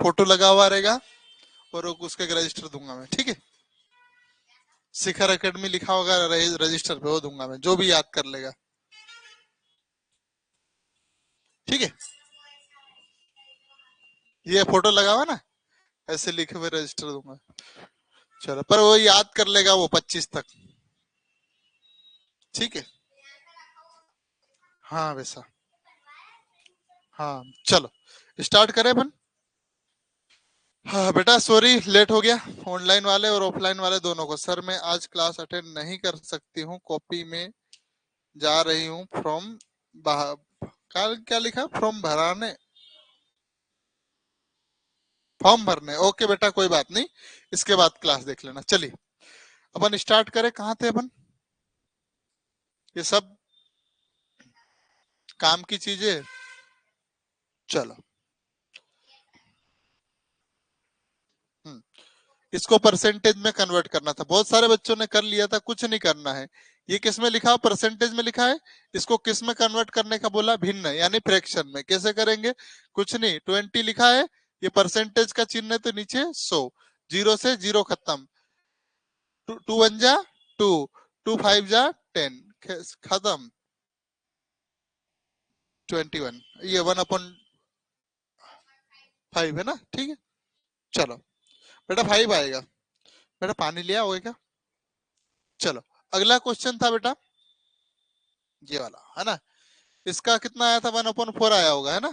Photo लगा हुआ रहेगा और उसका रजिस्टर दूंगा मैं, ठीक है। शिखर एकेडमी लिखा होगा रजिस्टर पे, वो दूंगा मैं, जो भी याद कर लेगा, ठीक है। ये फोटो लगा हुआ ना, ऐसे लिखे हुए रजिस्टर दूंगा। चलो, पर वो याद कर लेगा वो 25 तक, ठीक है। हाँ वैसा, हाँ चलो स्टार्ट करें अपन। हाँ बेटा सॉरी लेट हो गया, ऑनलाइन वाले और ऑफलाइन वाले दोनों को। सर मैं आज क्लास अटेंड नहीं कर सकती हूँ, कॉपी में जा रही हूँ फ्रॉम, कल क्या लिखा, फ्रॉम भराने, फॉर्म भरने। ओके बेटा कोई बात नहीं, इसके बाद क्लास देख लेना। चलिए अपन स्टार्ट करें, कहाँ थे अपन। ये सब काम की चीजें, चलो। इसको परसेंटेज में कन्वर्ट करना था, बहुत सारे बच्चों ने कर लिया था, कुछ नहीं करना है। ये किस में लिखा, परसेंटेज में लिखा है। इसको किस में कन्वर्ट करने का बोला, भिन्न यानी फ्रैक्शन में। कैसे करेंगे, कुछ नहीं, 20 लिखा है, ये परसेंटेज का चिन्ह है तो नीचे 100, जीरो से जीरो खत्म, टू वन जा टू, टू फाइव जा 10, खत्म 21, ये 1/5 है ना, ठीक है। चलो बेटा 5 आएगा। बेटा पानी लिया होगा क्या। चलो अगला क्वेश्चन था बेटा ये वाला, है ना। इसका कितना आया था, 1/4 आया होगा, है ना।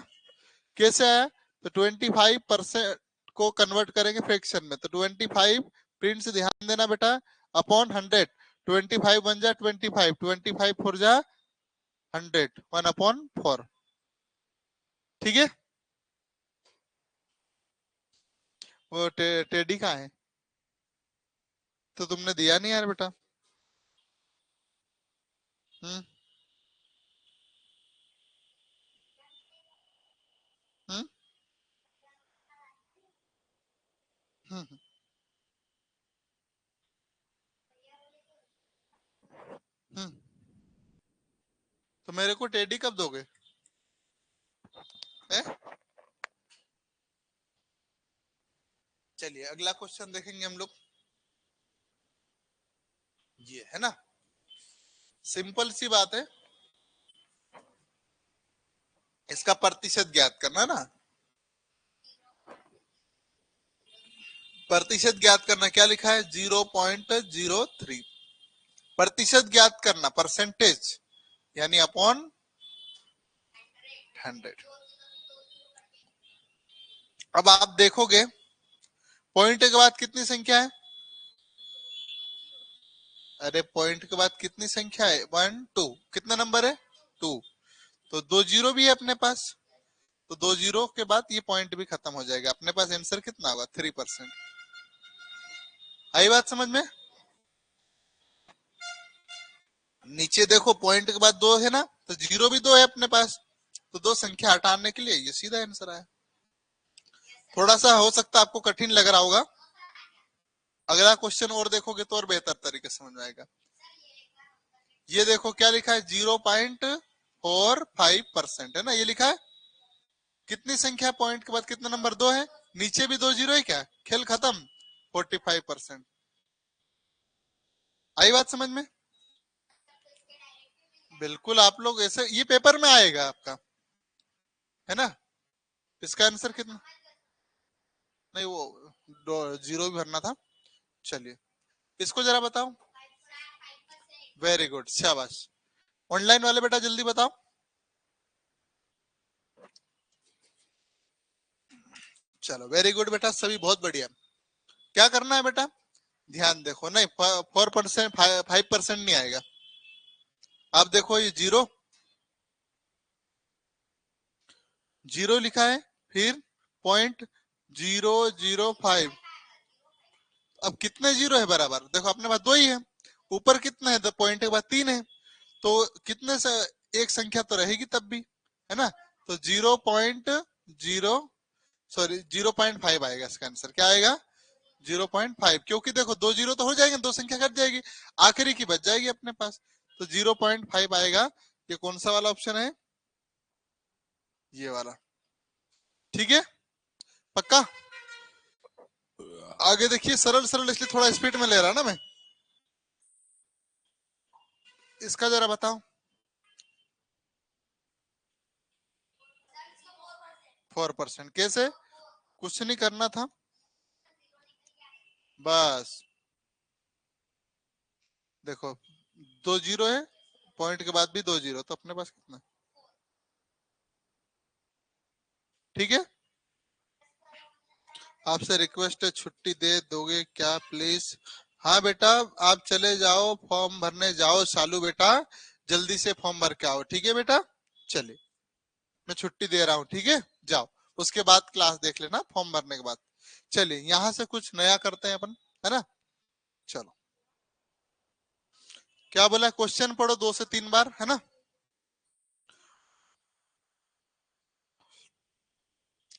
कैसे आया, तो 25% को कन्वर्ट करेंगे फ्रैक्शन में, तो 25 प्रिंट से ध्यान देना बेटा, अपॉन 100, 25 बन जा 25, 25 फोर जा 100, 1/4, ठीक है। वो टेडी कहाँ है, तो तुमने दिया नहीं यार बेटा। हम्म हम्म हम्म हम्म। तो मेरे को टेडी कब दोगे, है? चलिए अगला क्वेश्चन देखेंगे हम लोग, ये है ना, सिंपल सी बात है। इसका प्रतिशत ज्ञात करना ना, प्रतिशत ज्ञात करना, क्या लिखा है 0.03, प्रतिशत ज्ञात करना, परसेंटेज यानी अपॉन 100। अब आप देखोगे पॉइंट के बाद कितनी संख्या है, अरे पॉइंट के बाद कितनी संख्या है, 1 2, कितना नंबर है 2, तो 2 जीरो भी है अपने पास, तो 2 जीरो के बाद ये पॉइंट भी खत्म हो जाएगा, अपने पास आंसर कितना होगा 3%। आई बात समझ में। नीचे देखो पॉइंट के बाद 2 है ना, तो जीरो भी 2 है अपने पास, तो 2 संख्या हटाने के लिए ये सीधा आंसर आया। थोड़ा सा हो सकता है आपको कठिन लग रहा होगा, अगला क्वेश्चन और देखोगे तो और बेहतर तरीके से समझ में आएगा। ये देखो क्या लिखा है, 0.45% है ना, ये लिखा है। कितनी संख्या पॉइंट के बाद कितना नंबर, 2 है, नीचे भी 2 जीरो है, क्या खेल खत्म, 45%। आई बात समझ में। बिल्कुल आप लोग ऐसे, ये पेपर में आएगा आपका, है ना। इसका आंसर कितना, नहीं वो जीरो भी भरना था। चलिए इसको जरा बताओ, वेरी गुड शाबाश। ऑनलाइन वाले बेटा जल्दी बताओ। चलो वेरी गुड बेटा, सभी बहुत बढ़िया। क्या करना है बेटा, ध्यान देखो, नहीं 4%, 5% नहीं आएगा। आप देखो ये जीरो, जीरो लिखा है, फिर 0.005, अब कितने जीरो है बराबर, देखो अपने पास 2 ही है, ऊपर कितना है, पॉइंट के बाद 3 है, तो कितने से एक संख्या तो रहेगी तब भी, है ना। तो 0.0, सॉरी 0.5 आएगा इसका आंसर, क्या आएगा 0.5, क्योंकि देखो 2 जीरो तो हो जाएंगे, 2 संख्या कट जाएगी, आखिरी की बच जाएगी अपने पास, तो 0.5 आएगा। ये कौन सा वाला ऑप्शन है, ये वाला, ठीक है, पक्का। आगे देखिए, सरल सरल इसलिए थोड़ा स्पीड में ले रहा ना मैं। इसका जरा बताओ। 4%। कैसे? कुछ नहीं करना था, बस देखो 2 जीरो है, पॉइंट के बाद भी 2 जीरो, तो अपने पास कितना? ठीक है। आपसे रिक्वेस्ट है, छुट्टी दे दोगे क्या प्लीज? हाँ बेटा, आप चले जाओ, फॉर्म भरने जाओ। शालू बेटा, जल्दी से फॉर्म भर के आओ, ठीक है बेटा? चलिए, मैं छुट्टी दे रहा हूँ, ठीक है? जाओ, उसके बाद क्लास देख लेना फॉर्म भरने के बाद। चलिए, यहाँ से कुछ नया करते हैं अपन, है ना? चलो, क्या बोला? क्वेश्चन पढ़ो 2 से 3 बार, है ना?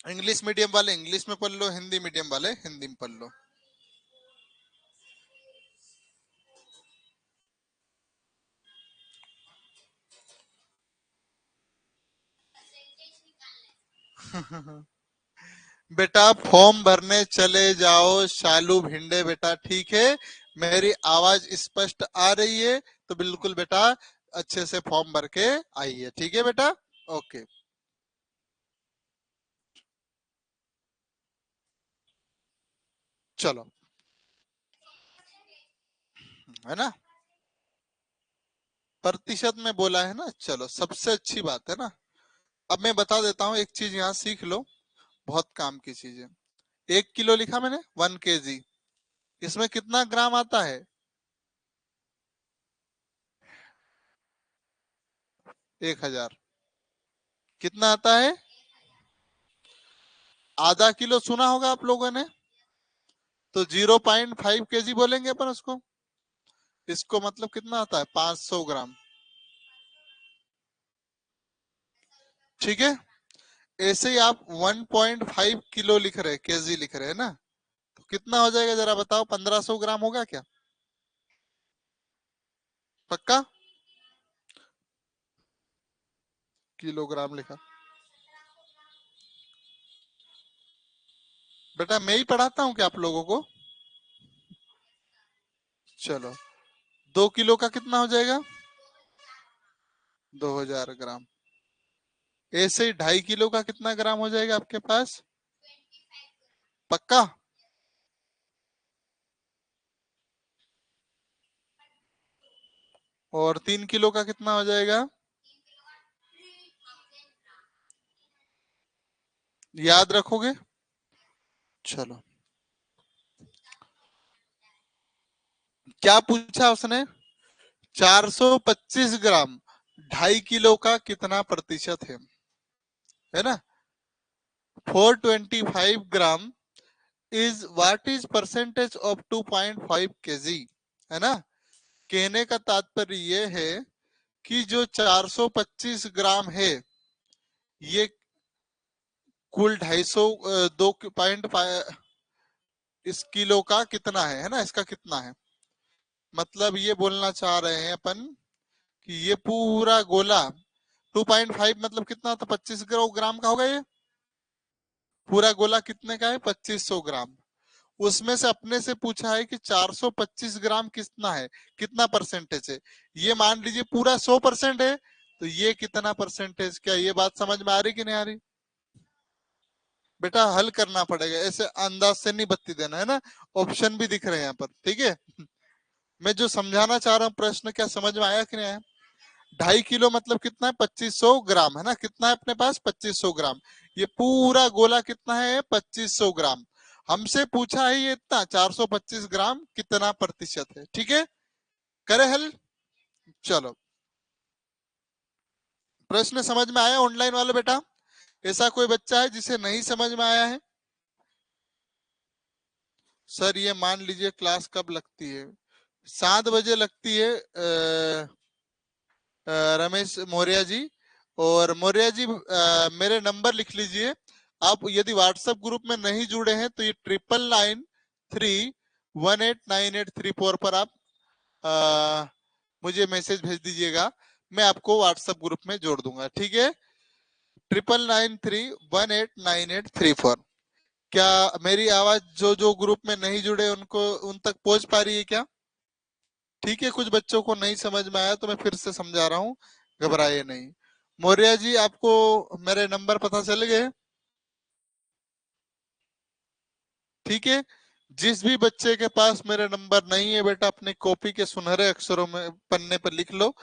इंग्लिश मीडियम वाले इंग्लिश में पढ़ लो, हिंदी मीडियम वाले हिंदी में पढ़ लो। बेटा फॉर्म भरने चले जाओ शालू भिंडे बेटा, ठीक है? मेरी आवाज स्पष्ट आ रही है तो बिल्कुल बेटा अच्छे से फॉर्म भर के आइए, ठीक है बेटा? ओके। चलो, है ना? प्रतिशत में बोला है ना, चलो सबसे अच्छी बात है ना। अब मैं बता देता हूँ, एक चीज यहाँ सीख लो, बहुत काम की चीज है। 1 किलो लिखा मैंने, 1 kg, इसमें कितना ग्राम आता है? 1000। कितना आता है? आधा किलो सुना होगा आप लोगों ने, तो 0.5 kg बोलेंगे अपन उसको। इसको मतलब कितना आता है? 500 ग्राम, ठीक है? ऐसे ही आप 1.5 किलो लिख रहे, केजी लिख रहे हैं ना, तो कितना हो जाएगा जरा बताओ? 1500 ग्राम होगा क्या? पक्का? किलोग्राम लिखा बेटा, मैं ही पढ़ाता हूँ क्या आप लोगों को? चलो, 2 किलो का कितना हो जाएगा? 2000 ग्राम। ऐसे ही 2.5 किलो का कितना ग्राम हो जाएगा आपके पास? पक्का? और 3 किलो का कितना हो जाएगा? याद रखोगे? चलो, क्या पूछा उसने? 425 ग्राम 2.5 किलो का कितना प्रतिशत है ना? 425 gram is what is percentage of 2.5 kg, है ना? कहने का तात्पर्य ये है कि जो 425 ग्राम है, ये कुल 250 2.5 इस किलो का कितना है ना? इसका कितना है? मतलब ये बोलना चाह रहे हैं अपन कि ये पूरा गोला 2.5 मतलब कितना था? 25 ग्राम का होगा ये पूरा गोला। कितने का है? 2500 ग्राम। उसमें से अपने से पूछा है कि 425 ग्राम कितना है, कितना परसेंटेज है। ये मान लीजिए पूरा 100% है, तो ये कितना परसेंटेज? क्या ये बात समझ में आ रही कि नहीं आ रही? बेटा हल करना पड़ेगा, ऐसे अंदाज से नहीं बत्ती देना, है ना? ऑप्शन भी दिख रहे हैं यहाँ पर, ठीक है? मैं जो समझाना चाह रहा हूँ, प्रश्न क्या समझ में आया कि नहीं आया? 2.5 किलो मतलब कितना है? 2500 ग्राम, है ना? कितना है अपने पास? 2500 ग्राम। ये पूरा गोला कितना है? 2500 ग्राम। हमसे पूछा है ये इतना 425 ग्राम कितना प्रतिशत है, ठीक है? करे हल? चलो, प्रश्न समझ में आया ऑनलाइन वाले बेटा? ऐसा कोई बच्चा है जिसे नहीं समझ में आया है? सर ये मान लीजिए क्लास कब लगती है? 7 बजे लगती है रमेश मौर्य जी। और मौर्य जी मेरे नंबर लिख लीजिए। आप यदि व्हाट्सएप ग्रुप में नहीं जुड़े हैं तो ये 9993189834 पर आप मुझे मैसेज भेज दीजिएगा, मैं आपको व्हाट्सएप ग्रुप में जोड़ दूंगा, ठीक है? 9993189834। क्या मेरी आवाज जो जो ग्रुप में नहीं जुड़े उनको उन तक पहुंच पा रही है क्या? ठीक है, कुछ बच्चों को नहीं समझ में आया तो मैं फिर से समझा रहा हूँ, घबराइए नहीं। मौर्य जी, आपको मेरे नंबर पता चल गए? ठीक है, जिस भी बच्चे के पास मेरे नंबर नहीं है बेटा, अपने कॉपी के सुनहरे अक्षरों में पन्ने पर लिख लो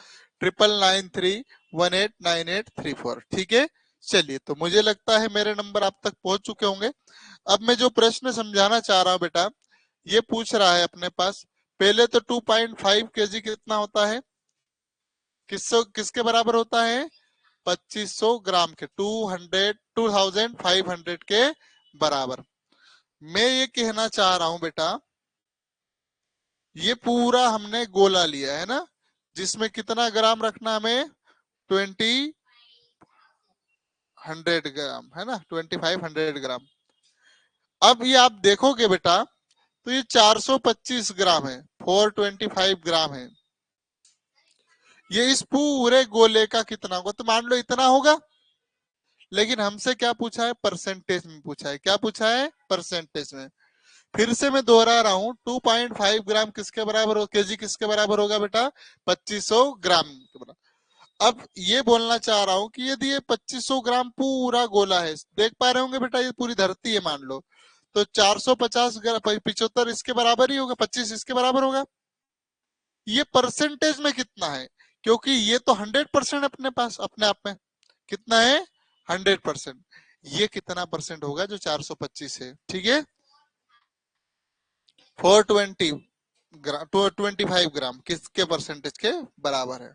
9993189834। ठीक है, चलिए, तो मुझे लगता है मेरे नंबर आप तक पहुंच चुके होंगे। अब मैं जो प्रश्न समझाना चाह रहा हूं बेटा, ये पूछ रहा है अपने पास, पहले तो 2.5 केजी कितना होता है? किसके बराबर होता है? 2500 ग्राम के, 2500 के बराबर। मैं ये कहना चाह रहा हूं बेटा, ये पूरा हमने गोला लिया है ना, जिसमें कितना ग्राम रखना हमें? 2500 ग्राम, है ना, 2500 ग्राम। अब ये आप देखोगे बेटा, तो ये 425 ग्राम है, 425 ग्राम है। ये इस पूरे गोले का कितना होगा? तो मान लो इतना होगा, लेकिन हमसे क्या पूछा है? परसेंटेज में पूछा है। क्या पूछा है? परसेंटेज में। फिर से मैं दोहरा रहा हूं, 2.5 ग्राम किसके बराबर हो, केजी किसके बराबर होगा बेटा? 2500 ग्राम के बराबर। अब ये बोलना चाह रहा हूं कि यदि ये 2500 ग्राम पूरा गोला है, देख पा रहे होंगे बेटा, ये पूरी धरती है मान लो, तो 450 ग्राम 75 इसके बराबर ही होगा, 25 इसके बराबर होगा। ये परसेंटेज में कितना है? क्योंकि ये तो 100% अपने पास अपने आप में कितना है? 100%। ये कितना परसेंट होगा जो 425 है? ठीक है, 420 ग्राम, 225 ग्राम किसके परसेंटेज के बराबर है?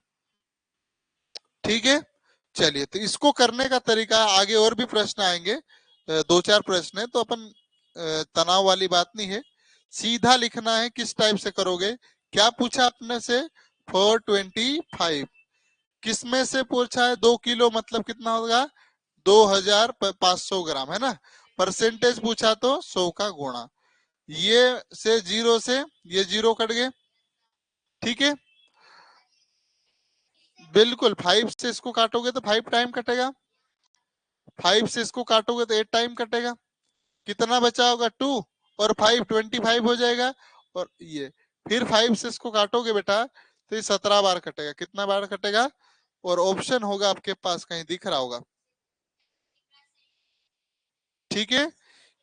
ठीक है, चलिए, तो इसको करने का तरीका, आगे और भी प्रश्न आएंगे, दो चार प्रश्न है, तो अपन तनाव वाली बात नहीं है, सीधा लिखना है। किस टाइप से करोगे? क्या पूछा आपने से? 425। किस में से पूछा है? 2 किलो मतलब कितना होगा? 2500 ग्राम, है ना। परसेंटेज पूछा तो 100 का गुणा, ये से जीरो से ये जीरो कट गए। ठीक है, बिल्कुल, 5 से इसको काटोगे तो 5 टाइम कटेगा, 5 से इसको काटोगे तो 8 टाइम कटेगा। कितना बचा होगा? 2 और 5 25 हो जाएगा। और ये फिर 5 से इसको काटोगे बेटा, तो ये 17 बार कटेगा। कितना बार कटेगा? और ऑप्शन होगा आपके पास, कहीं दिख रहा होगा। ठीक है,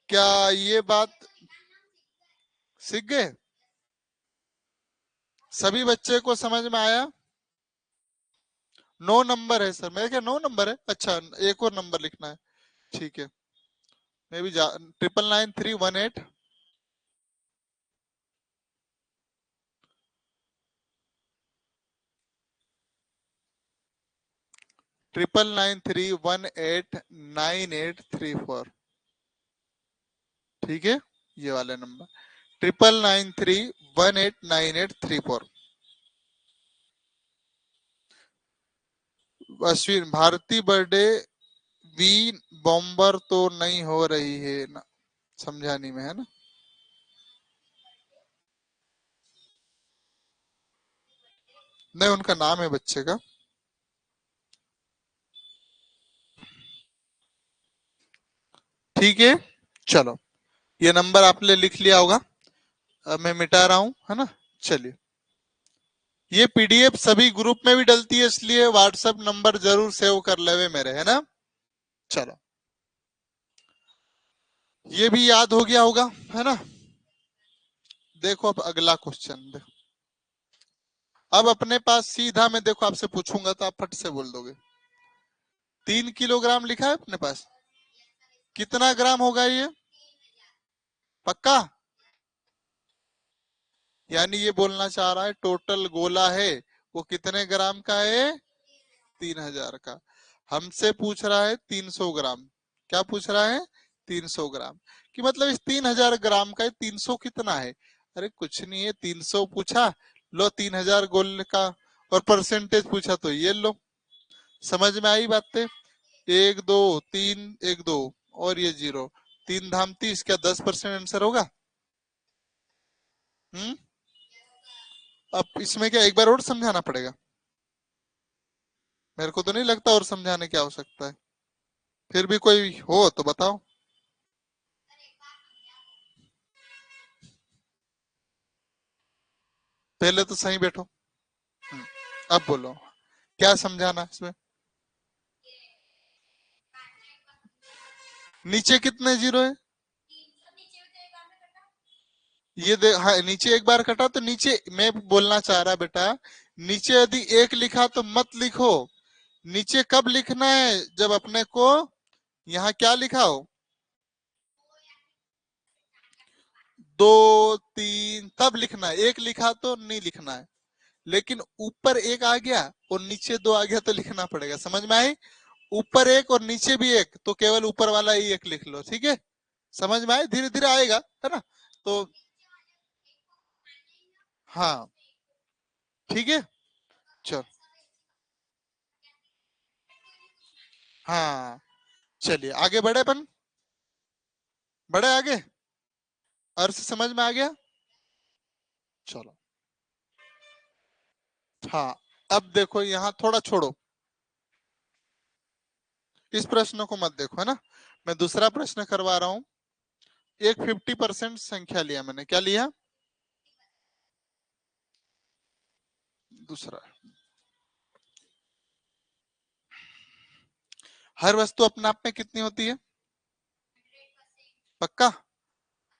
क्या ये बात सीख गए? सभी बच्चे को समझ में आया? 9 नंबर है सर, मेरे क्या 9 नंबर है? अच्छा, एक और नंबर लिखना है। ठीक है, मैं भी 999318 9993189834। ठीक है, ये वाले नंबर 9993189834। अश्विन, भारती बर्थडे वी बॉम्बर तो नहीं हो रही है ना, समझानी में, है ना। नहीं, उनका नाम है बच्चे का। ठीक है, चलो, ये नंबर आपने लिख लिया होगा। अब मैं मिटा रहा हूं, है ना। चलिए, ये पीडीएफ सभी ग्रुप में भी डलती है, इसलिए व्हाट्सएप नंबर जरूर सेव कर लेवे मेरे, है ना। चलो, ये भी याद हो गया होगा, है ना। देखो, अब अगला क्वेश्चन देखो। अब अपने पास सीधा मैं देखो आपसे पूछूंगा तो आप फट से बोल दोगे। 3 किलोग्राम लिखा है अपने पास, कितना ग्राम होगा ये? पक्का? यानी ये बोलना चाह रहा है टोटल गोला है वो कितने ग्राम का है? 3000 का। हमसे पूछ रहा है 300 ग्राम। क्या पूछ रहा है? 300 ग्राम। कि मतलब इस 3000 ग्राम का 300 कितना है? अरे कुछ नहीं है, 300 पूछा, लो 3000 गोल का, और परसेंटेज पूछा तो ये लो। समझ में आई बातें? 1 2 3 1 2 और ये 0, 3 धाम 30, क्या 10% आंसर होगा? हम्म। अब इसमें क्या एक बार और समझाना पड़ेगा? मेरे को तो नहीं लगता और समझाने की आवश्यकता है। फिर भी कोई हो तो बताओ। पहले तो सही बैठो। अब बोलो क्या समझाना है इसमें। नीचे कितने जीरो है? ये दे, हाँ नीचे एक बार कटा तो नीचे मैं बोलना चाह रहा बेटा, नीचे यदि एक लिखा तो मत लिखो। नीचे कब लिखना है? जब अपने को यहाँ क्या लिखा हो, 2 3 तब लिखना है। एक लिखा तो नहीं लिखना है। लेकिन ऊपर एक आ गया और नीचे 2 आ गया तो लिखना पड़ेगा। समझ में आई? ऊपर एक और नीचे भी एक, तो केवल ऊपर वाला ही एक लिख लो। ठीक है, समझ में आए? धीरे धीरे आएगा, है ना? तो हाँ ठीक है, चल हाँ चलिए आगे बढ़े अपन, बढ़े आगे। अर्थ समझ में आ गया? चलो हाँ, अब देखो यहाँ थोड़ा छोड़ो, इस प्रश्न को मत देखो, है ना? मैं दूसरा प्रश्न करवा रहा हूँ। एक 50% संख्या लिया मैंने, क्या लिया? दूसरा, हर वस्तु अपने आप में कितनी होती है? पक्का?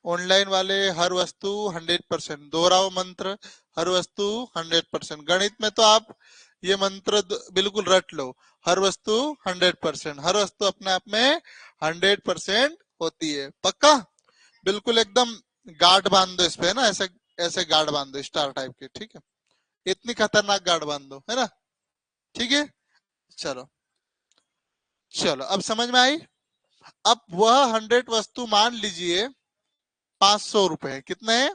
ऑनलाइन वाले हर वस्तु 100%, दोहराओ मंत्र, हर वस्तु 100%। गणित में तो आप ये मंत्र बिल्कुल रट लो, हर वस्तु 100%, हर वस्तु अपने आप में 100% होती है। पक्का? बिल्कुल एकदम गार्ड बांध दो इस पे, है ना? ऐसे ऐसे गार्ड बांध दो स्टार टाइप के, ठीक है? इतनी खतरनाक गार्ड बांध दो, है ना? ठीक है, चलो चलो अब समझ में आई। अब वह 100 वस्तु मान लीजिए 500 रुपए, कितने हैं?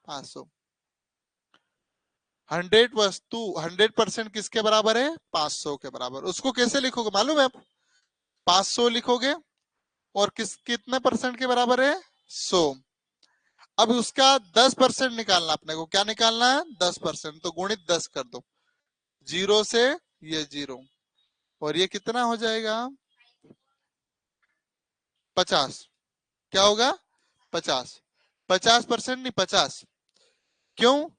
500। 100 वस्तु 100% किसके बराबर है? 500 के बराबर। उसको कैसे लिखोगे मालूम है आप? 500 लिखोगे और कितने परसेंट के बराबर है? 100। अब उसका 10% निकालना अपने को, क्या निकालना है? 10%। तो गुणित 10 कर दो, जीरो से ये जीरो, और ये कितना हो जाएगा? 50। क्या होगा? 50। 50% नहीं, 50। क्यों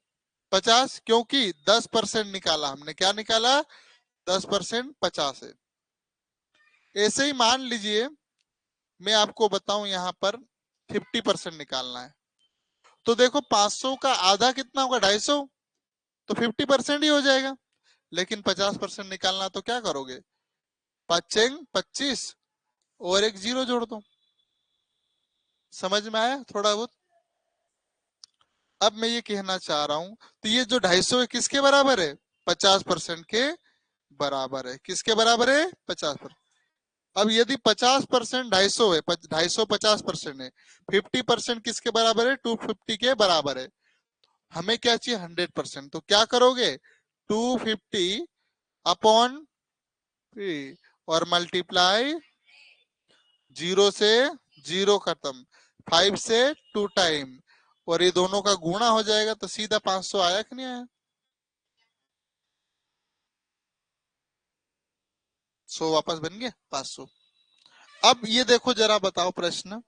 50? क्योंकि 10% निकाला हमने। क्या निकाला? 10%, 50 है। ऐसे ही मान लीजिए मैं आपको बताऊं, यहाँ पर 50% निकालना है। तो देखो 500 का आधा कितना होगा? 250। तो 50% ही हो जाएगा। लेकिन 50% निकालना, तो क्या करोगे? 25 और एक जीरो जोड़ दो। समझ में आया थोड़ा बहुत? अब मैं ये कहना चाह रहा हूं, तो ये जो 250 है किसके बराबर है? 50% के बराबर है। किसके बराबर है? 50%। अब यदि 50% 250 है, 250 50% है, 50% किसके बराबर है? 250 के बराबर है। हमें क्या चाहिए? 100%। तो क्या करोगे? 250 अपॉन 3 और मल्टीप्लाई, जीरो से जीरो खत्म, 5 से 2 टाइम, और ये दोनों का गुणा हो जाएगा तो सीधा 500 आया कि नहीं आया? 100 वापस बन गया 500। अब ये देखो जरा, बताओ प्रश्न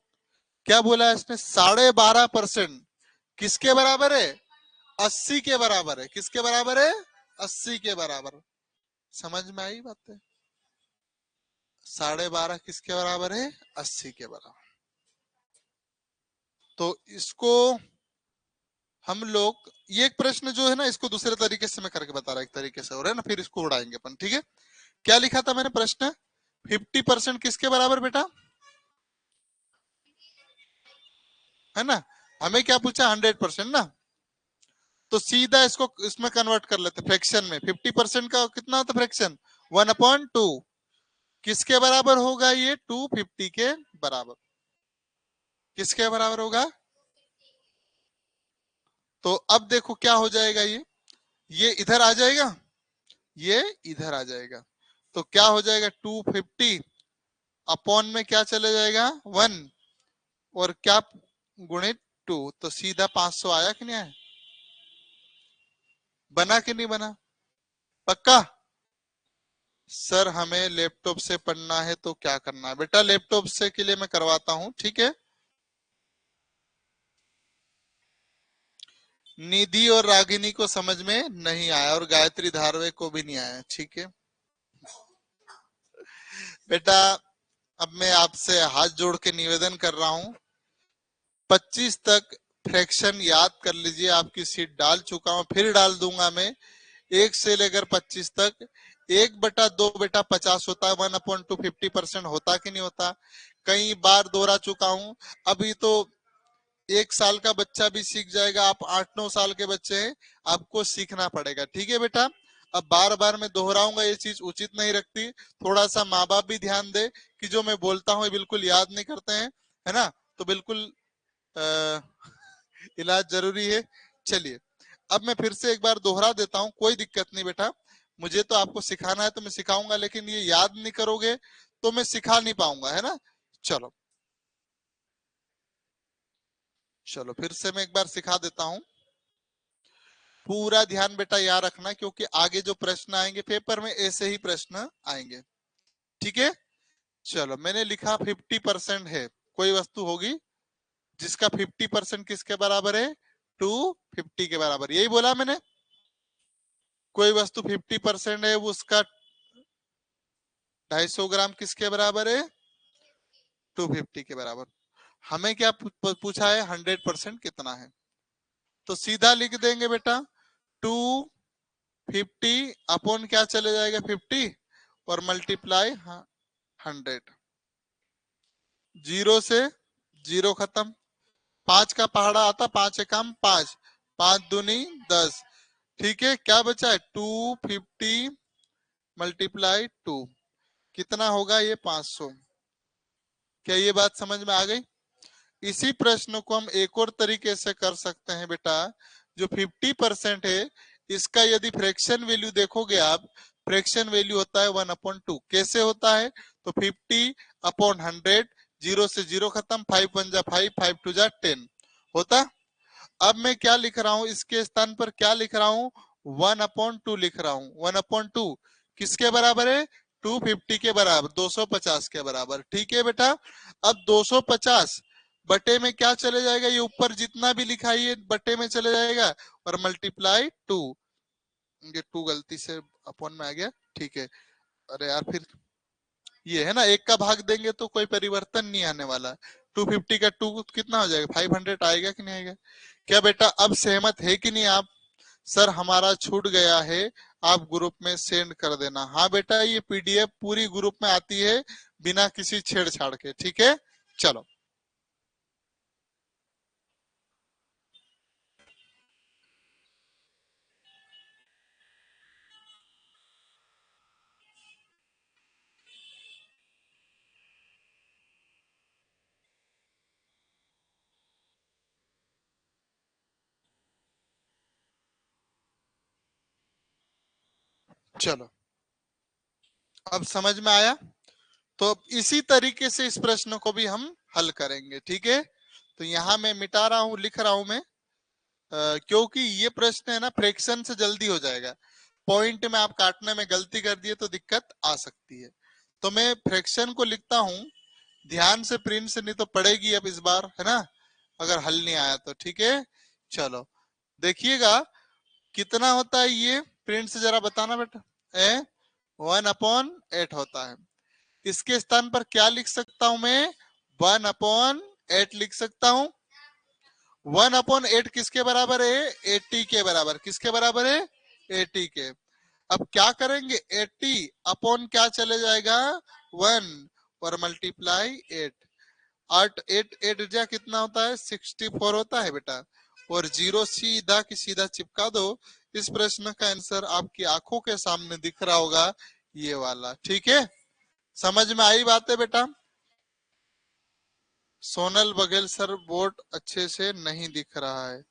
क्या बोला है इसने? 12.5% किसके बराबर है? 80 के बराबर है। किसके बराबर है? 80 के बराबर। समझ में आई बात है? 12.5 किसके बराबर है? 80 के बराबर। तो इसको हम लोग, ये एक प्रश्न जो है ना, इसको दूसरे तरीके से मैं करके बता रहा, एक तरीके से हो रहा है ना, फिर इसको उड़ाएंगे अपन। ठीक है, क्या लिखा था मैंने प्रश्न? 50% किसके बराबर बेटा? है ना? हमें क्या पूछा? 100% ना। तो सीधा इसको इसमें कन्वर्ट कर लेते फ्रैक्शन में। 50% का कितना होता फ्रैक्शन? 1/2। किसके बराबर होगा ये? 250 के बराबर। किसके बराबर होगा? तो अब देखो क्या हो जाएगा, ये इधर आ जाएगा, ये इधर आ जाएगा। तो क्या हो जाएगा? 250 अपॉन में क्या चले जाएगा? 1, और क्या गुणित 2, तो सीधा 500 आया कि नहीं आया? बना कि नहीं बना? पक्का? सर हमें लैपटॉप से पढ़ना है तो क्या करना है बेटा? लैपटॉप से के लिए मैं करवाता हूं, ठीक है? निधि और रागिनी को समझ में नहीं आया और गायत्री धारवे को भी नहीं आया, ठीक है बेटा। अब मैं आपसे हाथ जोड़ के निवेदन कर रहा हूं, 25 तक फ्रैक्शन याद कर लीजिए। आपकी सीट डाल चुका हूं, फिर डाल दूंगा मैं। 1 से लेकर 25 तक 1/2 बेटा 50 होता है, 1/2 50% होता कि नहीं होता। कई बार दोहरा चुका हूं। अभी तो 1 साल का बच्चा भी सीख जाएगा, आप 8-9 साल के बच्चे हैं, आपको सीखना पड़ेगा, ठीक है बेटा। अब बार बार मैं दोहराऊंगा, ये चीज उचित नहीं रखती। थोड़ा सा माँ बाप भी ध्यान दे कि जो मैं बोलता हूँ बिल्कुल याद नहीं करते हैं, है ना। तो बिल्कुल इलाज जरूरी है। चलिए अब मैं फिर से एक बार दोहरा देता हूँ, कोई दिक्कत नहीं बेटा। मुझे तो आपको सिखाना है तो मैं सिखाऊंगा, लेकिन ये याद नहीं करोगे तो मैं सिखा नहीं पाऊंगा, है ना। चलो चलो फिर से मैं एक बार सिखा देता हूँ। पूरा ध्यान बेटा यहाँ रखना, क्योंकि आगे जो प्रश्न आएंगे पेपर में ऐसे ही प्रश्न आएंगे, ठीक है। चलो मैंने लिखा 50% है, कोई वस्तु होगी जिसका 50% किसके बराबर है, 250 के बराबर, यही बोला मैंने। कोई वस्तु 50% है, वो उसका 250 ग्राम किसके बराबर है, 250 के बराबर। हमें क्या पूछा है, 100% कितना है। तो सीधा लिख देंगे बेटा 250 अपॉन क्या चले जाएगा 50 और मल्टीप्लाई 100। 0 से 0 खत्म, 5 का पहाड़ा आता, 5 एकम 5, 5 दूनी 10, ठीक है। क्या बचा है 250 मल्टीप्लाई 2, कितना होगा ये 500। क्या ये बात समझ में आ गई। इसी प्रश्न को हम एक और तरीके से कर सकते हैं बेटा। जो 50% है, इसका यदि फ्रैक्शन वैल्यू देखोगे आप, फ्रैक्शन वैल्यू होता है 1/2। कैसे होता है, तो 50/100, 0 से 0 खत्म, 5 1 जा 5, 5 2 जा 10 होता। अब मैं क्या लिख रहा हूं, इसके स्थान पर क्या लिख रहा हूं, 1/2 लिख रहा हूं। 1/2 किसके बराबर है, 250 के बराबर, 250 के बराबर, ठीक है बेटा। अब 250 बटे में क्या चले जाएगा, ये ऊपर जितना भी लिखा है ये बटे में चले जाएगा, और मल्टीप्लाई 2, ये 2 गलती से अपॉन में आ गया, ठीक है। अरे यार फिर ये है ना, एक का भाग देंगे तो कोई परिवर्तन नहीं आने वाला। 250 का 2 कितना हो जाएगा, 500 आएगा कि नहीं आएगा। क्या बेटा अब सहमत है कि नहीं आप। सर हमारा छूट गया है, आप ग्रुप में सेंड कर देना। हाँ बेटा ये पीडीएफ पूरी ग्रुप में आती है बिना किसी छेड़छाड़ के, ठीक है। चलो चलो अब समझ में आया। तो अब इसी तरीके से इस प्रश्न को भी हम हल करेंगे, ठीक है। तो यहाँ मैं मिटा रहा हूँ, लिख रहा हूं मैं, क्योंकि ये प्रश्न है ना फ्रैक्शन से जल्दी हो जाएगा। पॉइंट में आप काटने में गलती कर दिए तो दिक्कत आ सकती है। तो मैं फ्रैक्शन को लिखता हूं, ध्यान से प्रिंट से, नहीं तो पड़ेगी अब इस बार, है ना, अगर हल नहीं आया तो, ठीक है। चलो देखिएगा कितना होता है ये, प्रिंट से जरा बताना बेटा। 1/8 होता है। इसके स्थान पर क्या लिख सकता हूं मैं, 1/8 लिख सकता हूं। 1/8 किसके बराबर है, 80 के बराबर, किसके बराबर है, 80 के। अब क्या करेंगे, 80 अपॉन क्या चले जाएगा 1 और मल्टीप्लाई 8। 8 8 8 जा कितना होता है, 64 होता है बेटा। और 0 सीधा की सीधा चिपका दो। इस प्रश्न का आंसर आपकी आंखों के सामने दिख रहा होगा, ये वाला, ठीक है। समझ में आई बात है बेटा। सोनल बघेल सर बोर्ड अच्छे से नहीं दिख रहा है,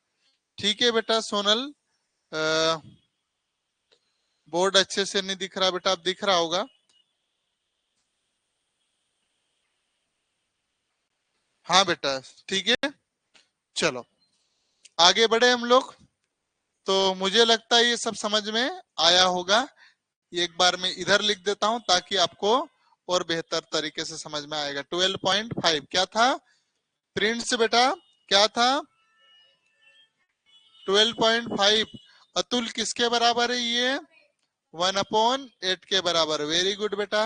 ठीक है बेटा। सोनल बोर्ड अच्छे से नहीं दिख रहा बेटा, अब दिख रहा होगा। हाँ बेटा ठीक है। चलो आगे बढ़े हम लोग। तो मुझे लगता है ये सब समझ में आया होगा। एक बार मैं इधर लिख देता हूं ताकि आपको और बेहतर तरीके से समझ में आएगा। 12.5 क्या था, प्रिंट से बेटा क्या था, 12.5। अतुल किसके बराबर है ये? 1/8 के बराबर। वेरी गुड बेटा।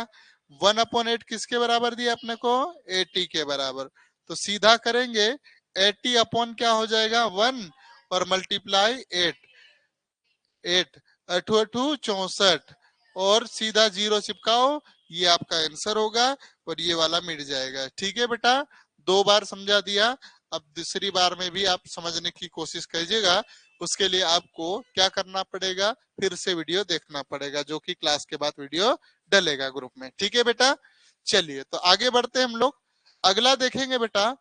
1/8 किसके बराबर दिया अपने को? 80 के बराबर। तो सीधा करेंगे 80 अपॉन क्या हो जाएगा? 1 और मल्टीप्लाई 8। 8 अठू अठू 64 और सीधा जीरो चिपकाओ, ये आपका आंसर होगा और ये वाला मिट जाएगा। ठीक है बेटा, 2 बार समझा दिया। अब दूसरी बार में भी आप समझने की कोशिश कीजिएगा। उसके लिए आपको क्या करना पड़ेगा? फिर से वीडियो देखना पड़ेगा, जो कि क्लास के बाद वीडियो डलेगा ग्रुप में। ठीक है बेटा, चलिए तो आगे बढ़ते हैं हम लोग। अगला देखेंगे बेटा,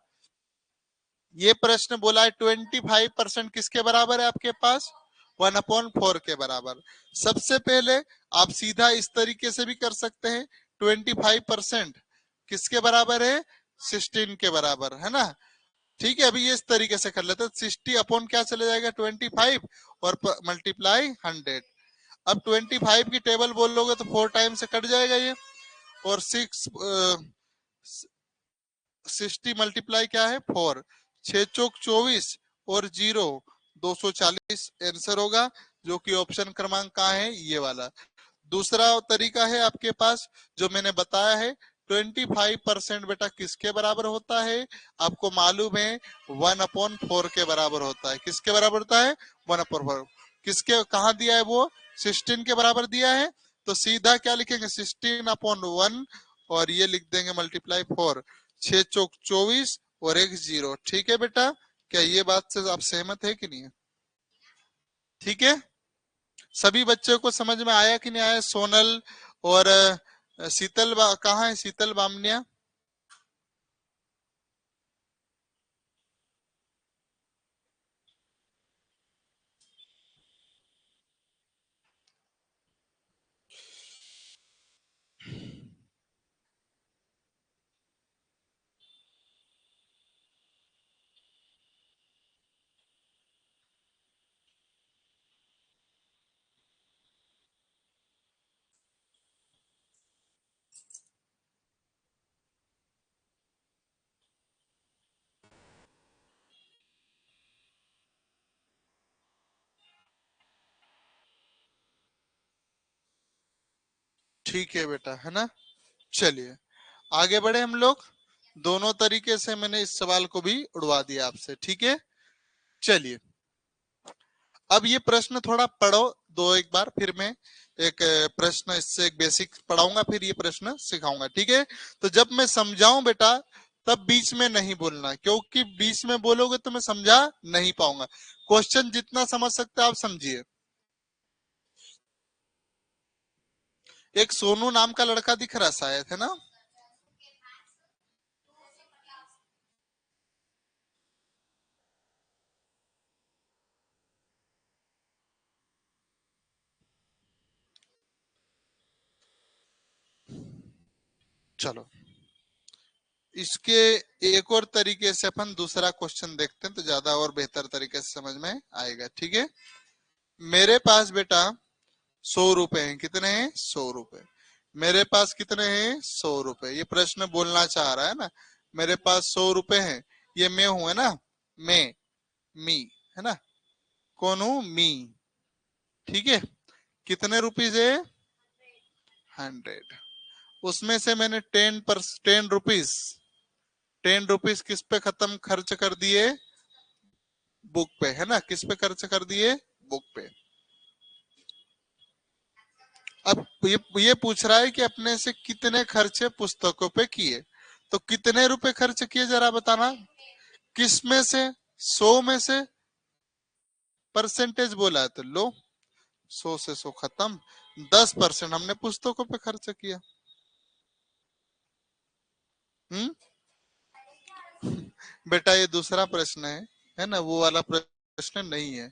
ये प्रश्न बोला है 25% किसके बराबर है आपके पास? 1/4 के बराबर। सबसे पहले आप सीधा इस तरीके से भी कर सकते हैं। 25% किसके बराबर है? 16 के बराबर, है ना? ठीक है, अभी ये इस तरीके से कर लेते हैं। 60 अपॉन क्या चले जाएगा? 25 और मल्टीप्लाई 100। अब 25 की टेबल बोलोगे तो 4 टाइम से कट जाएगा ये, और 60 मल्टीप्लाई क्या है? 4। 6 चौक 24 और 0 240 आंसर होगा, जो कि ऑप्शन क्रमांक कहाँ है? ये वाला। दूसरा तरीका है आपके पास जो मैंने बताया है। 25% बेटा किसके बराबर होता है? आपको मालूम है 1/4 के बराबर होता है। किसके बराबर होता है? 1/4। किसके, कहा दिया है वो? 16 के बराबर दिया है। तो सीधा क्या लिखेंगे? 16/1 और ये लिख देंगे मल्टीप्लाई 4। 6 चौक 24 और 1 0। ठीक है बेटा, क्या ये बात से आप सहमत है कि नहीं है? ठीक है, सभी बच्चों को समझ में आया कि नहीं आया? सोनल और शीतल कहाँ है? शीतल बामनिया। ठीक है बेटा, है ना? चलिए आगे बढ़े हम लोग। दोनों तरीके से मैंने इस सवाल को भी उड़वा दिया आपसे। ठीक है, चलिए अब ये प्रश्न थोड़ा पढ़ो दो एक बार, फिर मैं एक प्रश्न इससे एक बेसिक पढ़ाऊंगा, फिर ये प्रश्न सिखाऊंगा। ठीक है, तो जब मैं समझाऊं बेटा तब बीच में नहीं बोलना, क्योंकि बीच में बोलोगे तो मैं समझा नहीं पाऊंगा। क्वेश्चन जितना समझ सकते आप समझिए। एक सोनू नाम का लड़का दिख रहा शायद, है ना? चलो इसके एक और तरीके से अपन दूसरा क्वेश्चन देखते हैं, तो ज्यादा और बेहतर तरीके से समझ में आएगा। ठीक है, मेरे पास बेटा 100 रुपए हैं। कितने हैं? 100 रुपए। मेरे पास कितने हैं? 100 रुपए। ये प्रश्न बोलना चाह रहा है ना, मेरे पास 100 रुपए हैं। ये मैं हूं, है ना? मैं, मी, है ना? कौन हूं? मी। ठीक है, कितने रुपीज है? 100। उसमें से मैंने 10 रुपीज 10 रुपीज किस पे खत्म खर्च कर दिए? बुक पे, है ना? किस पे खर्च कर दिए? बुक पे। अब ये पूछ रहा है कि अपने से कितने खर्चे पुस्तकों पे किए। तो कितने रुपए खर्च किए जरा बताना। किस में से? 100 में से परसेंटेज बोला है तो लो, 100 से 100 खत्म। 10% हमने पुस्तकों पे खर्च किया। हम्म, बेटा ये दूसरा प्रश्न है ना? वो वाला प्रश्न नहीं है।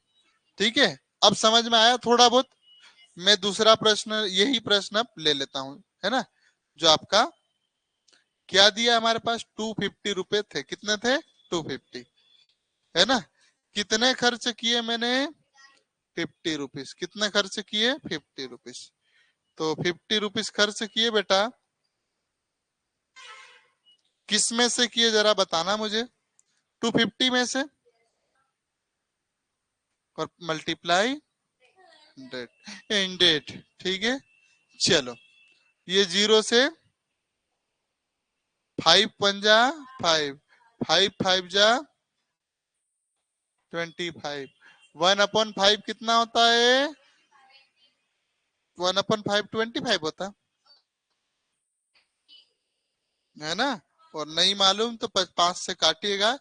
ठीक है, अब समझ में आया थोड़ा बहुत? मैं दूसरा प्रश्न, यही प्रश्न अब ले लेता हूं, है ना? जो आपका क्या दिया हमारे पास? 250 रुपए थे। कितने थे? 250, है ना? कितने खर्च किए मैंने? 50 रुपीज। कितने खर्च किए? 50 रुपीज। तो 50 रुपीज खर्च किए बेटा, किस में से किए जरा बताना मुझे। 250 में से और मल्टीप्लाई 100, ठीक है। चलो ये 0 से 5 पंजा 5, 5 5 जा 25, 1/5 कितना होता है? 1/5 25 होता है ना। और नहीं मालूम तो 5 से काटिएगा,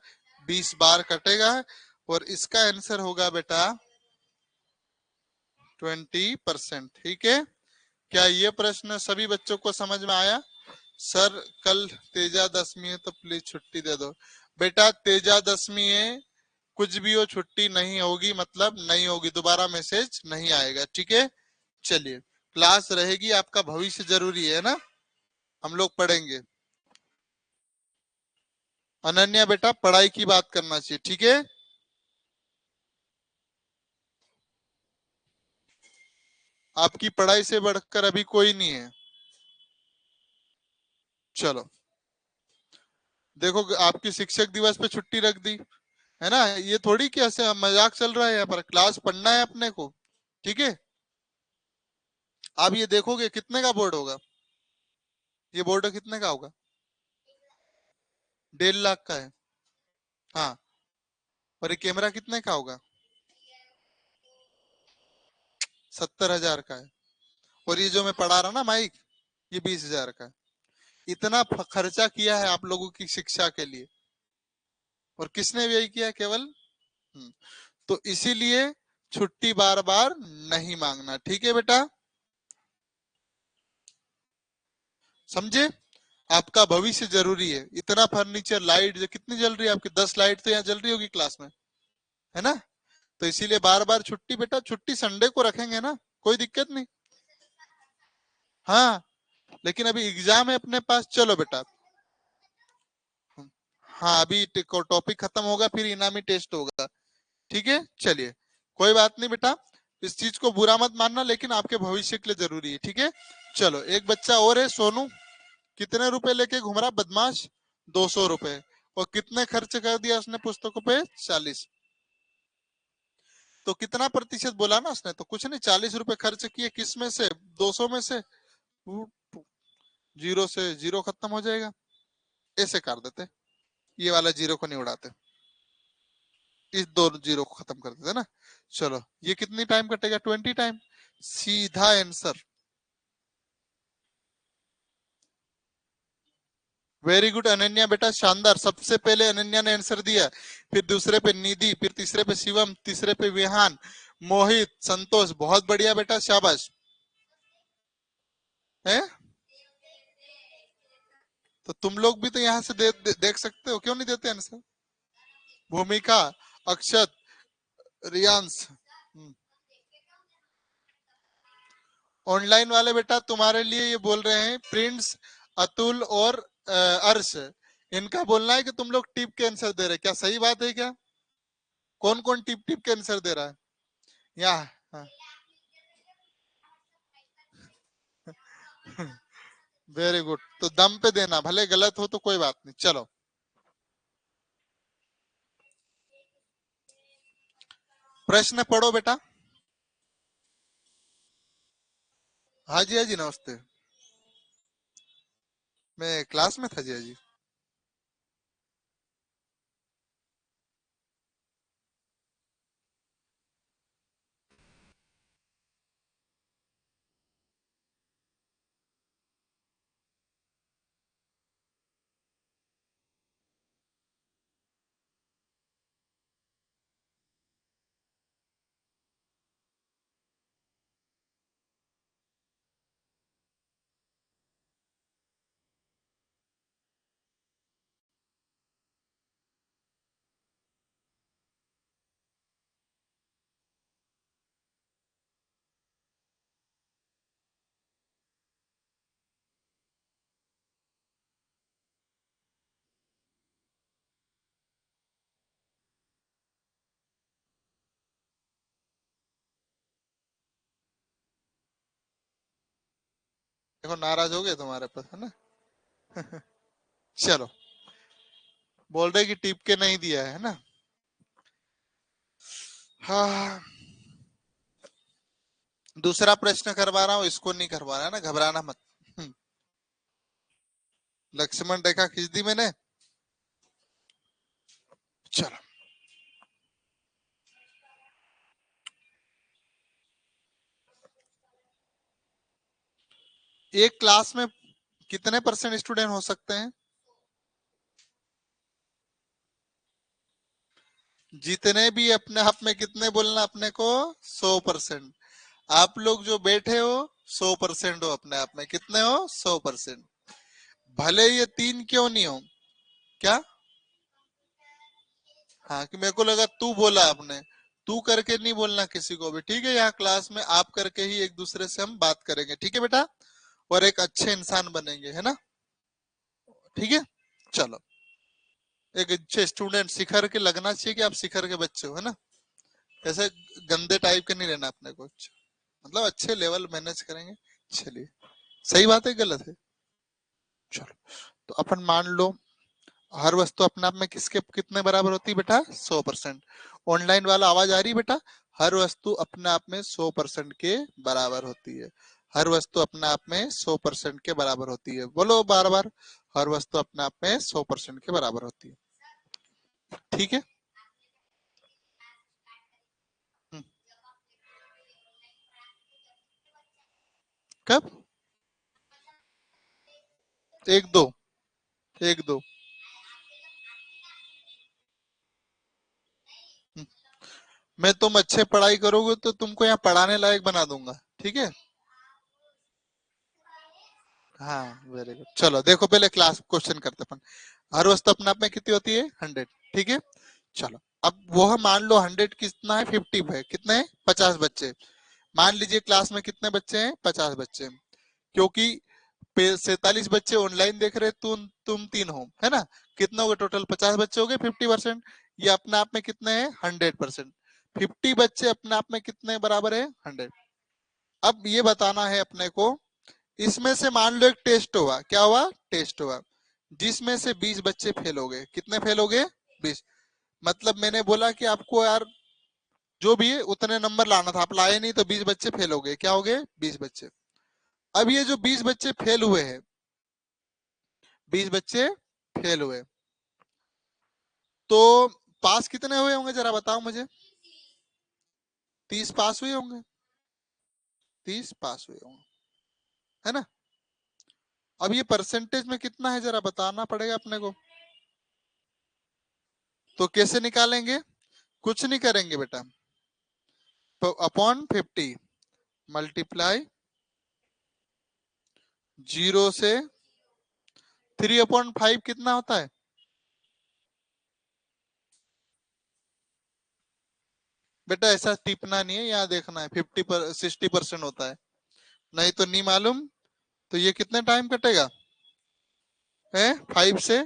20 बार कटेगा और इसका आंसर होगा बेटा 20%, ठीक है। क्या ये प्रश्न सभी बच्चों को समझ में आया? सर कल तेजा दशमी है तो प्लीज छुट्टी दे दो। बेटा तेजा दशमी है, कुछ भी हो छुट्टी नहीं होगी, मतलब नहीं होगी, दोबारा मैसेज नहीं आएगा, ठीक है। चलिए क्लास रहेगी, आपका भविष्य जरूरी है ना, हम लोग पढ़ेंगे। अनन्या बेटा पढ़ाई की बात करना चाहिए, ठीक है। आपकी पढ़ाई से बढ़कर अभी कोई नहीं है। चलो देखो आपकी शिक्षक दिवस पे छुट्टी रख दी है ना, ये थोड़ी कि ऐसे मजाक चल रहा है, यहाँ पर क्लास पढ़ना है अपने को, ठीक है। आप ये देखोगे कितने का बोर्ड होगा, ये बोर्ड कितने का होगा? 1.5 लाख का है। हाँ, और ये कैमरा कितने का होगा? 70,000 का है। और ये जो मैं पढ़ा रहा ना माइक, ये 20,000 का है। इतना खर्चा किया है आप लोगों की शिक्षा के लिए, और किसने व्यय किया? केवल तो इसीलिए छुट्टी बार बार नहीं मांगना, ठीक है बेटा, समझे। आपका भविष्य जरूरी है। इतना फर्नीचर, लाइट जो कितनी जल रही है आपकी, 10 लाइट तो यहाँ जल रही होगी क्लास में, है ना। तो इसीलिए बार बार छुट्टी बेटा, छुट्टी संडे को रखेंगे ना, कोई दिक्कत नहीं। हाँ लेकिन अभी एग्जाम है अपने पास, चलो बेटा। हाँ अभी टॉपिक खत्म होगा, फिर इनामी टेस्ट होगा, ठीक है। चलिए कोई बात नहीं बेटा, इस चीज को बुरा मत मानना, लेकिन आपके भविष्य के लिए जरूरी है, ठीक है। चलो एक बच्चा और है, सोनू, कितने रुपए लेके घूम रहा बदमाश? 200 रुपए। और कितने खर्च कर दिया उसने पुस्तकों पे? 40। तो कितना प्रतिशत बोला ना उसने? तो कुछ नहीं, 40 रुपए खर्च किए, किस में से? 200 में से। 0 से 0 खत्म हो जाएगा, ऐसे कर देते, ये वाला 0 को नहीं उड़ाते, इस दो 0 को खत्म कर देते ना। चलो ये कितनी टाइम कटेगा? 20 टाइम, सीधा आंसर। वेरी गुड अनन्या बेटा, शानदार। सबसे पहले अनन्या ने आंसर दिया, फिर दूसरे पे निधि, फिर तीसरे पे शिवम, तीसरे पे विहान, मोहित, संतोष। बहुत बढ़िया बेटा, शाबाश है। तो तुम लोग भी तो यहाँ से देख सकते हो, क्यों नहीं देते आंसर? भूमिका, अक्षत, रियांश। ऑनलाइन वाले बेटा तुम्हारे लिए ये बोल रहे हैं, प्रिंस, अतुल और अर्श, इनका बोलना है कि तुम लोग टिप के आंसर दे रहे, क्या सही बात है क्या? कौन कौन टिप टिप के आंसर दे रहा है? या हाँ। वेरी गुड, तो दम पे देना, भले गलत हो तो कोई बात नहीं। चलो प्रश्न पढ़ो बेटा। हाँ जी, हाँ जी, नमस्ते। मैं क्लास में था जी, हाँ जी। देखो नाराज हो गए तुम्हारे पास, है ना। चलो बोल रहे कि टिप के नहीं दिया है ना। हाँ, दूसरा प्रश्न करवा रहा हूँ, इसको नहीं करवा रहा है ना, घबराना मत। लक्ष्मण रेखा खींच दी मैंने। चलो, एक क्लास में कितने परसेंट स्टूडेंट हो सकते हैं? जितने भी अपने आप में कितने बोलना अपने को? 100%। आप लोग जो बैठे हो 100% हो अपने आप में, कितने हो? 100%। भले ये 3 क्यों नहीं हो। क्या? हाँ, कि मेरे को लगा तू बोला आपने। तू करके नहीं बोलना किसी को भी, ठीक है? यहाँ क्लास में आप करके ही एक दूसरे से हम बात करेंगे, ठीक है बेटा? और एक अच्छे इंसान बनेंगे, है ना? ठीक है, चलो। एक अच्छे स्टूडेंट शिखर के लगना चाहिए कि आप शिखर के बच्चे हो, है ना? ऐसे गंदे टाइप के नहीं रहना अपने को, मतलब अच्छे लेवल मैनेज करेंगे। चलिए, सही बात है गलत है? चलो, तो अपन मान लो हर वस्तु अपने आप में किसके कितने बराबर होती है बेटा? 100%। ऑनलाइन वाला आवाज आ रही बेटा? हर वस्तु अपने आप में 100% के बराबर होती है। हर वस्तु अपने आप में 100% के बराबर होती है। बोलो बार बार, हर वस्तु अपने आप में 100% के बराबर होती है। ठीक है। हम्म, कब? एक दो, एक दो। हम्म, मैं तुम अच्छे पढ़ाई करोगे तो तुमको यहाँ पढ़ाने लायक बना दूंगा, ठीक है? हाँ, वेरी गुड। चलो देखो, पहले क्लास क्वेश्चन करते अपन। हर वस्तु अपने आप में कितनी होती है? 100, ठीक है? चलो, अब वो मान लो 100 कितना है? 50 है। कितने हैं? 50 बच्चे। मान लीजिए क्लास में कितने बच्चे हैं? 50 बच्चे हैं। क्योंकि 47 बच्चे ऑनलाइन देख रहे, तुम 3 हो, है ना? कितना हो गए टोटल? 50 बच्चे हो गए, 50%। ये अपने आप में कितने हैं? 100%। 50 बच्चे अपने आप में कितने बराबर है? 100। अब ये बताना है अपने को, इसमें से मान लो एक टेस्ट हुआ। क्या हुआ? टेस्ट हुआ, जिसमें से 20 बच्चे फेल हो गए। कितने फेल हो गए? 20। मतलब मैंने बोला कि आपको यार जो भी है उतने नंबर लाना था, आप लाए नहीं, तो 20 बच्चे फेल हो गए। क्या हो गए? 20 बच्चे। अब ये जो 20 बच्चे फेल हुए हैं, 20 बच्चे फेल हुए, तो पास कितने हुए होंगे जरा बताओ मुझे? 30 पास हुए होंगे। 30 पास हुए होंगे, है ना? अब ये परसेंटेज में कितना है जरा बताना पड़ेगा अपने को। तो कैसे निकालेंगे? कुछ नहीं करेंगे बेटा, तो अपॉन 50 मल्टीप्लाई 0 से 3/5 कितना होता है बेटा? ऐसा टिपना नहीं है, यहाँ देखना है। 60% होता है, नहीं तो नहीं मालूम। तो ये कितने टाइम कटेगा? है 5 से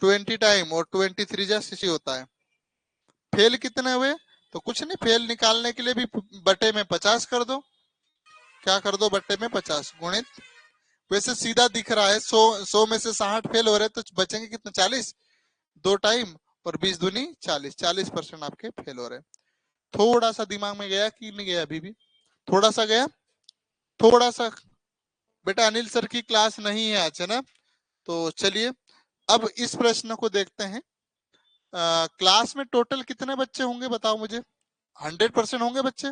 20 टाइम, और 23 जा 60 होता है। फेल कितने हुए? तो कुछ नहीं, फेल निकालने के लिए भी बटे में 50 कर दो। क्या कर दो? बटे में 50 गुणित। वैसे सीधा दिख रहा है, 100 में से 60 फेल हो रहे, तो बचेंगे कितने? 40। 2 टाइम और 20 दूनी 40, 40% आपके फेल हो रहे हैं। थोड़ा सा दिमाग में गया कि नहीं गया? अभी भी थोड़ा सा गया, थोड़ा सा। बेटा अनिल सर की क्लास नहीं है आज, है ना? तो चलिए, अब इस प्रश्न को देखते हैं। क्लास में टोटल कितने बच्चे होंगे बताओ मुझे? 100% होंगे बच्चे।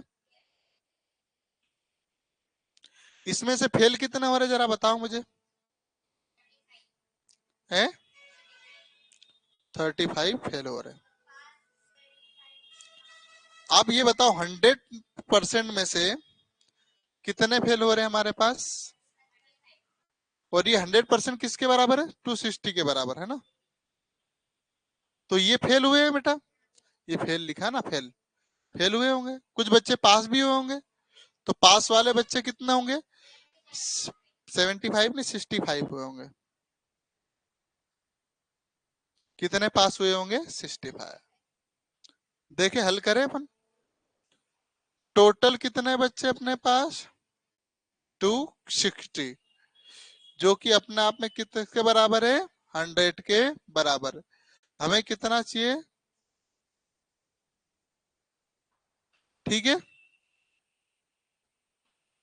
इसमें से फेल कितने हो रहे जरा बताओ मुझे? हैं? 35 फेल हो रहे। आप ये बताओ, 100% में से कितने फेल हो रहे हैं हमारे पास? और ये 100% किसके बराबर है? 260 के बराबर, है ना? तो ये फेल हुए हैं बेटा, ये फेल लिखा ना, फेल। फेल हुए होंगे, कुछ बच्चे पास भी हुए होंगे। तो पास वाले बच्चे कितने होंगे? 75 नहीं, 65 हुए होंगे। कितने पास हुए होंगे? 65। देखे, हल करें अपन। टोटल कितने बच्चे अपने पास? 260, जो कि अपने आप में कितने के बराबर है? 100 के बराबर। हमें कितना चाहिए? ठीक है,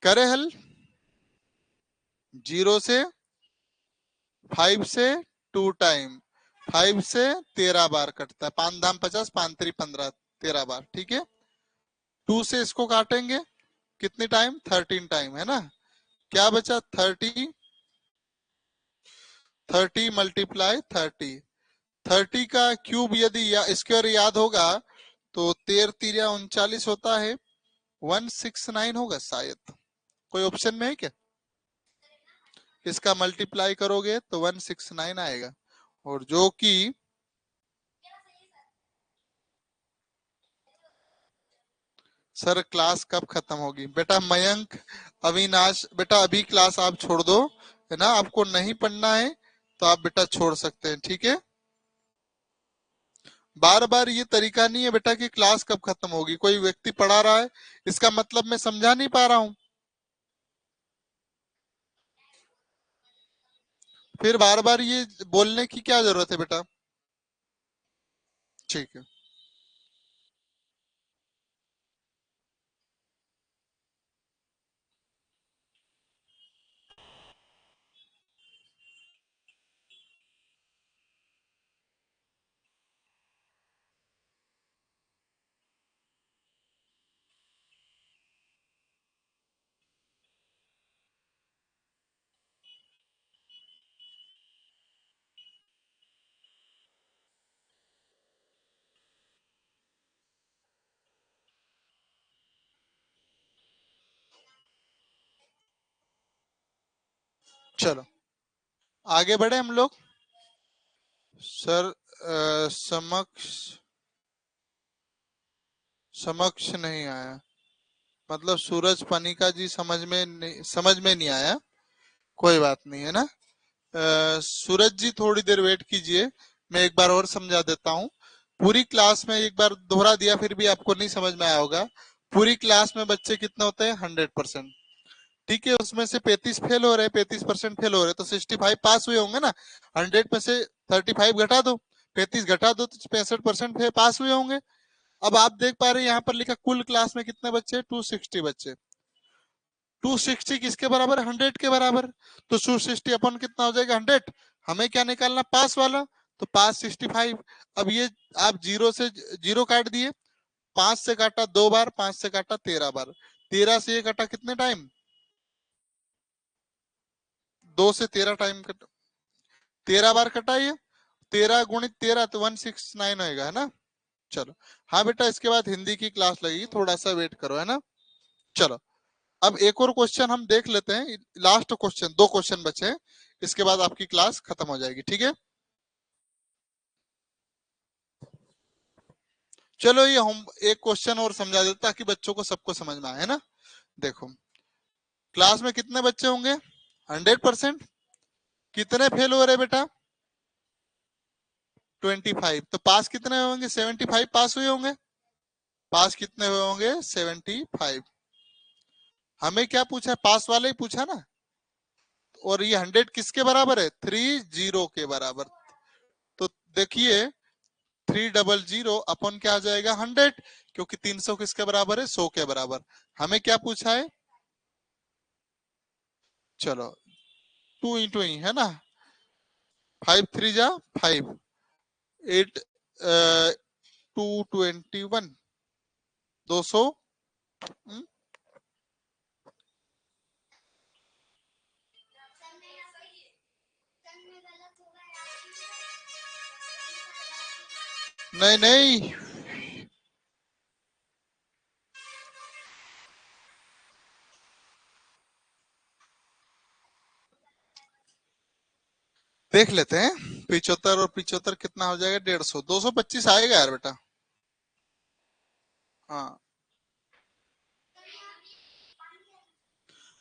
करे हल। 0 से 5 से 2 टाइम, 5 से 13 बार कटता है, 5 धाम 50, 5 3 15, 13 बार, ठीक है। 2 से इसको काटेंगे कितने टाइम, 13 टाइम, है ना। क्या बचा, 30, 30 मल्टीप्लाई 30, 30 का क्यूब यदि स्क्वायर याद होगा तो 13 तिरिया 39 होता है, 169 होगा शायद, कोई ऑप्शन में है क्या। इसका मल्टीप्लाई करोगे तो 169 आएगा, और जो कि सर क्लास कब खत्म होगी बेटा, मयंक, अविनाश, बेटा अभी क्लास आप छोड़ दो, है ना, आपको नहीं पढ़ना है तो आप बेटा छोड़ सकते हैं, ठीक है। बार बार ये तरीका नहीं है बेटा कि क्लास कब खत्म होगी, कोई व्यक्ति पढ़ा रहा है इसका मतलब मैं समझा नहीं पा रहा हूं, फिर बार बार ये बोलने की क्या जरूरत है बेटा। ठीक है, चलो आगे बढ़े हम लोग। सर समक्ष, समक्ष नहीं आया, मतलब सूरज पनिका जी समझ में नहीं आया, कोई बात नहीं, है ना। सूरज जी थोड़ी देर वेट कीजिए, मैं एक बार और समझा देता हूँ। पूरी क्लास में एक बार दोहरा दिया फिर भी आपको नहीं समझ में आया होगा। पूरी क्लास में बच्चे कितने होते हैं, 100%, ठीक है। उसमें से 35 फेल हो रहे, 35% फेल हो रहे, तो 65 पास हुए होंगे ना। 100 में से 35 घटा दो, 35 घटा दो तो 65% पास हुए होंगे। अब आप देख पा रहे हैं यहाँ पर लिखा कुल क्लास में कितने बच्चे, 260 बच्चे। 260 किसके बराबर, 100 के बराबर। तो 260 अपन कितना हो जाएगा, 100। हमें क्या निकालना, पास वाला, तो पास 65। अब ये आप जीरो से जीरो काट दिए, 5 से काटा 2 बार, 5 से काटा 13 बार, 13 से ये काटा कितने टाइम, 2 से 13 टाइम कट, 13 बार कटा ये, 13 गुणित 13 तो 169 होएगा, है ना। चलो, हाँ बेटा इसके बाद हिंदी की क्लास लगेगी, थोड़ा सा वेट करो, है ना। चलो, अब एक और क्वेश्चन हम देख लेते हैं, लास्ट क्वेश्चन, 2 क्वेश्चन बचे हैं, इसके बाद आपकी क्लास खत्म हो जाएगी, ठीक है। चलो ये हम एक क्वेश्चन और समझा देते ताकि बच्चों को सबको समझ में आए, है ना। देखो, क्लास में कितने बच्चे होंगे, 100%, कितने फेल हो रहे बेटा, 25, तो पास कितने होंगे, 75 पास हुए होंगे। पास कितने हुए होंगे, 75। हमें क्या पूछा है, पास वाले ही पूछा ना। और ये 100 किसके बराबर है, 30 के बराबर। तो देखिए 300 अपन क्या आ जाएगा, 100, क्योंकि 300 किसके बराबर है, 100 के बराबर। हमें क्या पूछा है, चलो 2 इंटू ही है ना, 5 3 जा 5, 8 221, 200। नहीं नहीं, देख लेते हैं, 75 और 75 कितना हो जाएगा, 150, 225 आएगा यार बेटा। हाँ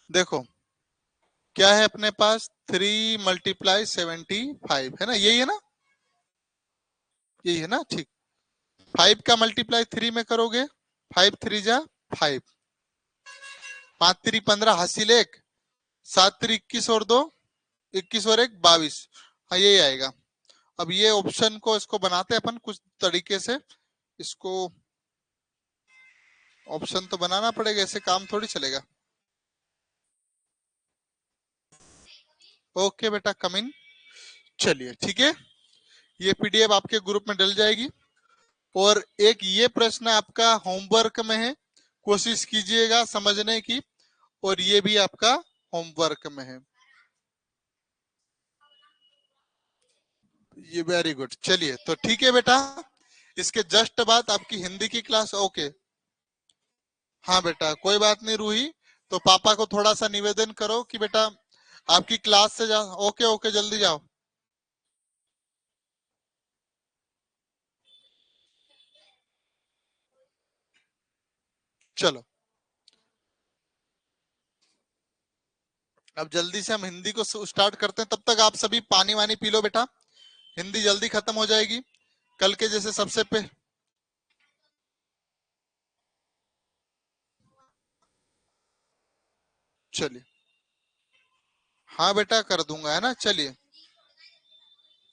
देखो, क्या है अपने पास, 3 × 75 है ना, यही है ना, यही है ना, ठीक। 5 का मल्टीप्लाई 3 में करोगे, 5 3 जा 5, 5 3 15 हासिल 1, 7 3 21 और 2, 21 और 1 22। हाँ यही आएगा। अब ये ऑप्शन को इसको बनाते हैं अपन कुछ तरीके से, इसको ऑप्शन तो बनाना पड़ेगा, ऐसे काम थोड़ी चलेगा। ओके बेटा, कम इन। चलिए ठीक है, ये पीडीएफ आपके ग्रुप में डल जाएगी। और एक ये प्रश्न आपका होमवर्क में है, कोशिश कीजिएगा समझने की, और ये भी आपका होमवर्क में है। ये वेरी गुड। चलिए तो ठीक है बेटा, इसके जस्ट बाद आपकी हिंदी की क्लास। ओके, हाँ बेटा कोई बात नहीं रूही, तो पापा को थोड़ा सा निवेदन करो कि बेटा आपकी क्लास से जा। ओके ओके, जल्दी जाओ। चलो, अब जल्दी से हम हिंदी को स्टार्ट करते हैं, तब तक आप सभी पानी वानी पी लो बेटा, हिंदी जल्दी खत्म हो जाएगी कल के जैसे सबसे पे। चलिए, हाँ बेटा कर दूंगा, है ना। चलिए।